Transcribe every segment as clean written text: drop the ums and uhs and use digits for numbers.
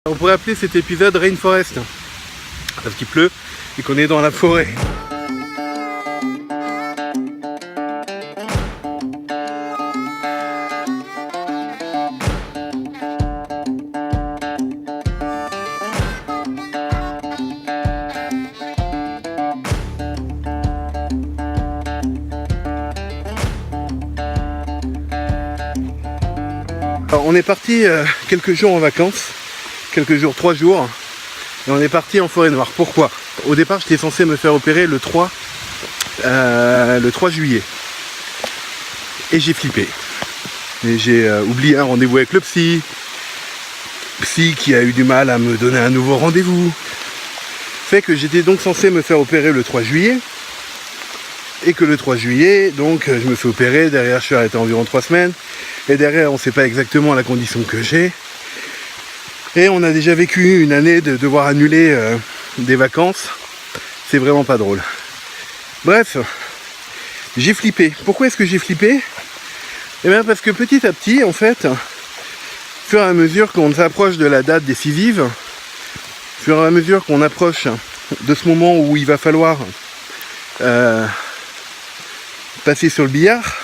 On pourrait appeler cet épisode Rainforest, parce qu'il pleut et qu'on est dans la forêt. Alors, on est parti quelques jours en vacances. Quelques jours, 3 jours, et on est parti en forêt noire. Pourquoi? Au départ, j'étais censé me faire opérer le 3 juillet. Et j'ai flippé. Et j'ai oublié un rendez-vous avec le psy qui a eu du mal à me donner un nouveau rendez-vous. Fait que j'étais donc censé me faire opérer le 3 juillet. Et que le 3 juillet, donc je me fais opérer. Derrière, je suis arrêté environ 3 semaines. Et derrière, on ne sait pas exactement la condition que j'ai. Et on a déjà vécu une année de devoir annuler des vacances. C'est vraiment pas drôle. Bref, j'ai flippé. Pourquoi est-ce que j'ai flippé? Eh bien parce que petit à petit, en fait, au fur et à mesure qu'on s'approche de la date décisive, au fur et à mesure qu'on approche de ce moment où il va falloir passer sur le billard,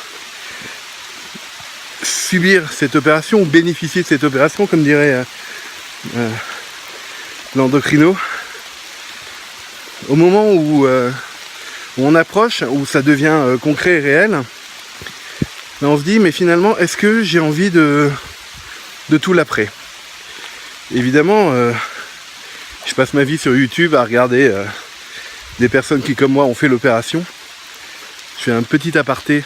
subir cette opération, ou bénéficier de cette opération, comme dirait l'endocrino, au moment où on approche, où ça devient concret et réel, on se dit mais finalement est-ce que j'ai envie de tout l'après? Évidemment je passe ma vie sur YouTube à regarder des personnes qui comme moi ont fait l'opération. Je fais un petit aparté.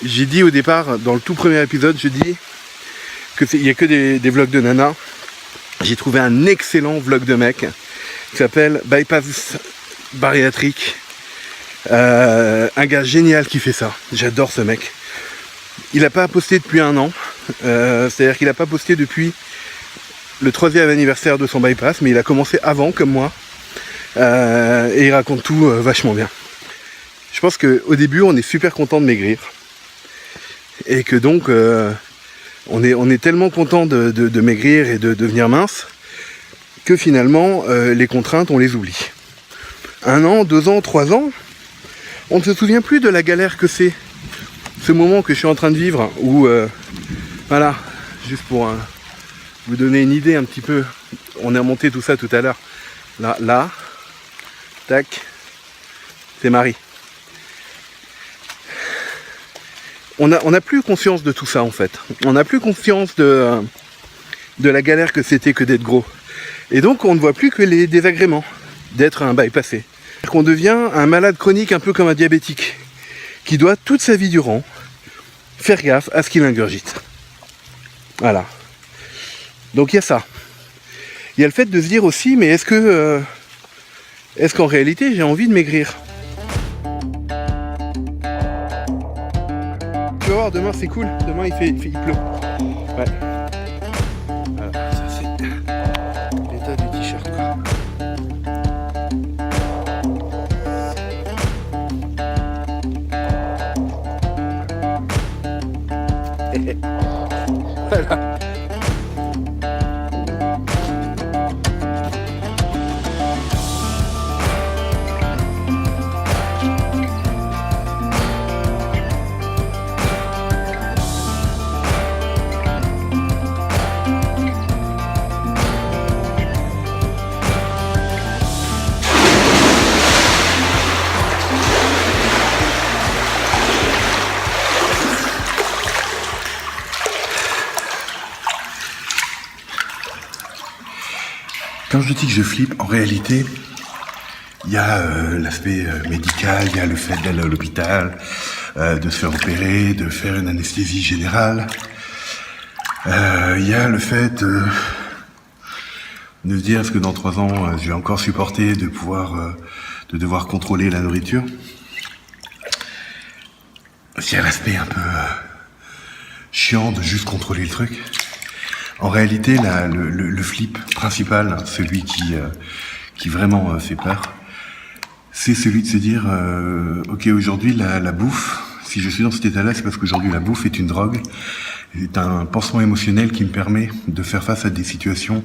J'ai dit au départ, dans le tout premier épisode, je dis qu'il n'y a que des vlogs de nana. J'ai trouvé un excellent vlog de mec qui s'appelle Bypass Bariatrique. Un gars génial qui fait ça. J'adore ce mec. Il n'a pas posté depuis 1 an. C'est-à-dire qu'il n'a pas posté depuis le 3e anniversaire de son bypass, mais il a commencé avant, comme moi. Et il raconte tout vachement bien. Je pense qu'au début, on est super content de maigrir. Et que donc... on est tellement content de maigrir et de devenir mince que finalement les contraintes on les oublie. 1 an, 2 ans, 3 ans, on ne se souvient plus de la galère que c'est. Ce moment que je suis en train de vivre où voilà, juste pour vous donner une idée un petit peu, on a monté tout ça tout à l'heure. Là, tac, c'est Marie. On n'a plus conscience de tout ça en fait. On n'a plus conscience de la galère que c'était que d'être gros. Et donc on ne voit plus que les désagréments d'être un bypassé. On devient un malade chronique un peu comme un diabétique qui doit toute sa vie durant faire gaffe à ce qu'il ingurgite. Voilà. Donc il y a ça. Il y a le fait de se dire aussi, mais est-ce qu'en réalité j'ai envie de maigrir? Tu vas voir, demain c'est cool, demain il pleut. Ouais. Voilà, ça c'est l'état du t-shirt quoi. Voilà. Quand je dis que je flippe, en réalité, il y a l'aspect médical, il y a le fait d'aller à l'hôpital, de se faire opérer, de faire une anesthésie générale. Il y a le fait de se dire est-ce que dans 3 ans, je vais encore supporter de devoir contrôler la nourriture. Il y a l'aspect un peu chiant de juste contrôler le truc. En réalité, le flip principal, celui qui vraiment fait peur, c'est celui de se dire ok, aujourd'hui la bouffe, si je suis dans cet état-là, c'est parce qu'aujourd'hui la bouffe est une drogue C'est un pansement émotionnel qui me permet de faire face à des situations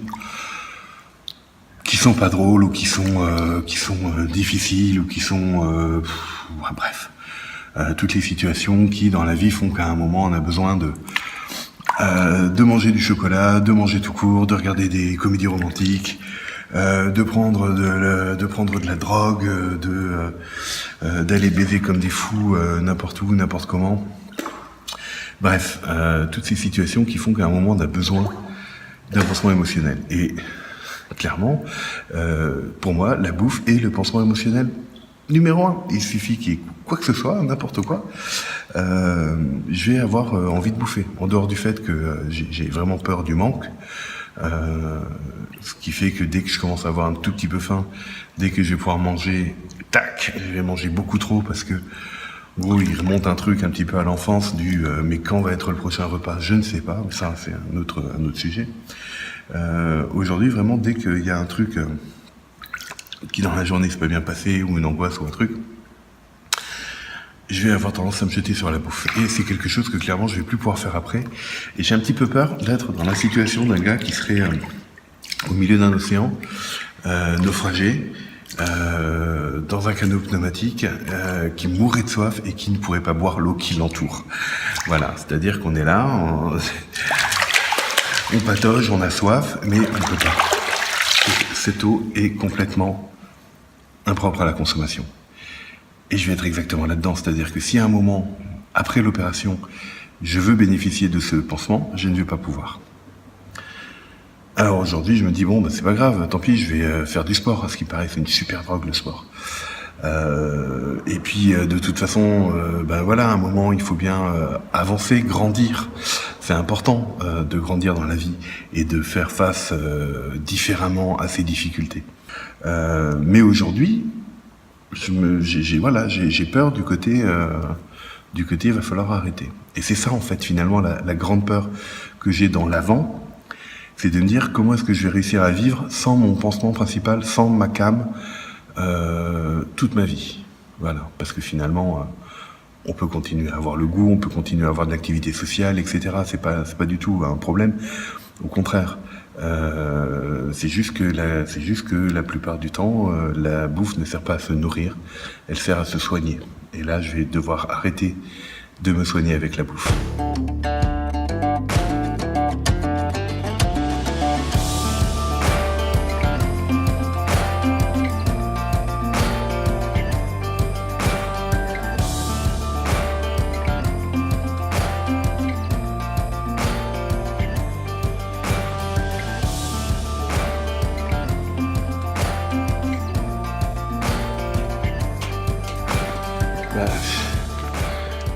qui sont pas drôles ou qui sont difficiles ou qui sont bref, toutes les situations qui dans la vie font qu'à un moment on a besoin de manger du chocolat, de manger tout court, de regarder des comédies romantiques, de prendre de la drogue, d'aller baiser comme des fous n'importe où, n'importe comment. Bref, toutes ces situations qui font qu'à un moment on a besoin d'un pansement émotionnel. Et clairement, pour moi, la bouffe est le pansement émotionnel numéro 1. Il suffit qu'il y ait quoi que ce soit, n'importe quoi, je vais avoir envie de bouffer. En dehors du fait que j'ai vraiment peur du manque, ce qui fait que dès que je commence à avoir un tout petit peu faim, dès que je vais pouvoir manger, tac, je vais manger beaucoup trop parce que il remonte un truc un petit peu à l'enfance du mais quand va être le prochain repas, je ne sais pas, mais ça c'est un autre sujet. Aujourd'hui, vraiment, dès qu'il y a un truc qui dans la journée s'est pas bien passé, ou une angoisse ou un truc, je vais avoir tendance à me jeter sur la bouffe. Et c'est quelque chose que clairement je vais plus pouvoir faire après. Et j'ai un petit peu peur d'être dans la situation d'un gars qui serait au milieu d'un océan, naufragé, dans un canot pneumatique, qui mourrait de soif et qui ne pourrait pas boire l'eau qui l'entoure. Voilà, c'est-à-dire qu'on est là, on patauge, on a soif, mais on ne peut pas. Cette eau est complètement impropre à la consommation. Et je vais être exactement là-dedans, c'est-à-dire que si à un moment, après l'opération, je veux bénéficier de ce pansement, je ne vais pas pouvoir. Alors aujourd'hui, je me dis, bon, c'est pas grave, tant pis, je vais faire du sport, à ce qui paraît, c'est une super drogue, le sport. Et puis, de toute façon, voilà, à un moment, il faut bien avancer, grandir. C'est important de grandir dans la vie et de faire face différemment à ces difficultés. Mais aujourd'hui, j'ai peur du côté il va falloir arrêter. Et c'est ça en fait finalement la grande peur que j'ai dans l'avant, c'est de me dire comment est-ce que je vais réussir à vivre sans mon pansement principal, sans ma cam, toute ma vie. Voilà, parce que finalement on peut continuer à avoir le goût, on peut continuer à avoir de l'activité sociale, etc. C'est pas du tout un problème. Au contraire. C'est juste que la plupart du temps, la bouffe ne sert pas à se nourrir, elle sert à se soigner. Et là, je vais devoir arrêter de me soigner avec la bouffe.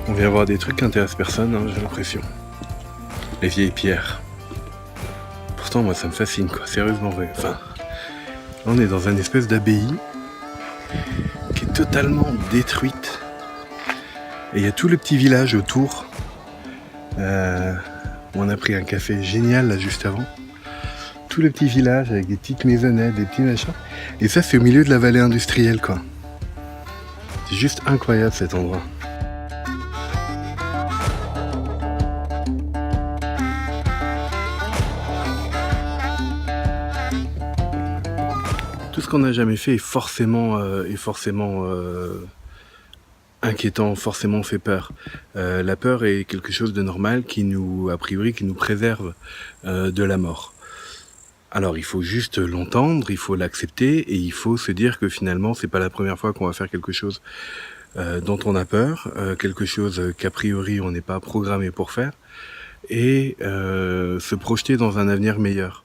On vient voir des trucs qui intéressent personne, hein, j'ai l'impression. Les vieilles pierres. Pourtant, moi, ça me fascine, quoi. Sérieusement, ouais. Enfin, là, on est dans une espèce d'abbaye qui est totalement détruite. Et il y a tout le petit village autour. On a pris un café génial, là, juste avant. Tout le petit village avec des petites maisonnettes, des petits machins. Et ça, c'est au milieu de la vallée industrielle, quoi. C'est juste incroyable, cet endroit. Tout ce qu'on n'a jamais fait est forcément inquiétant, forcément fait peur. La peur est quelque chose de normal qui nous préserve de la mort. Alors il faut juste l'entendre, il faut l'accepter et il faut se dire que finalement c'est pas la première fois qu'on va faire quelque chose dont on a peur, quelque chose qu'a priori on n'est pas programmé pour faire, et se projeter dans un avenir meilleur.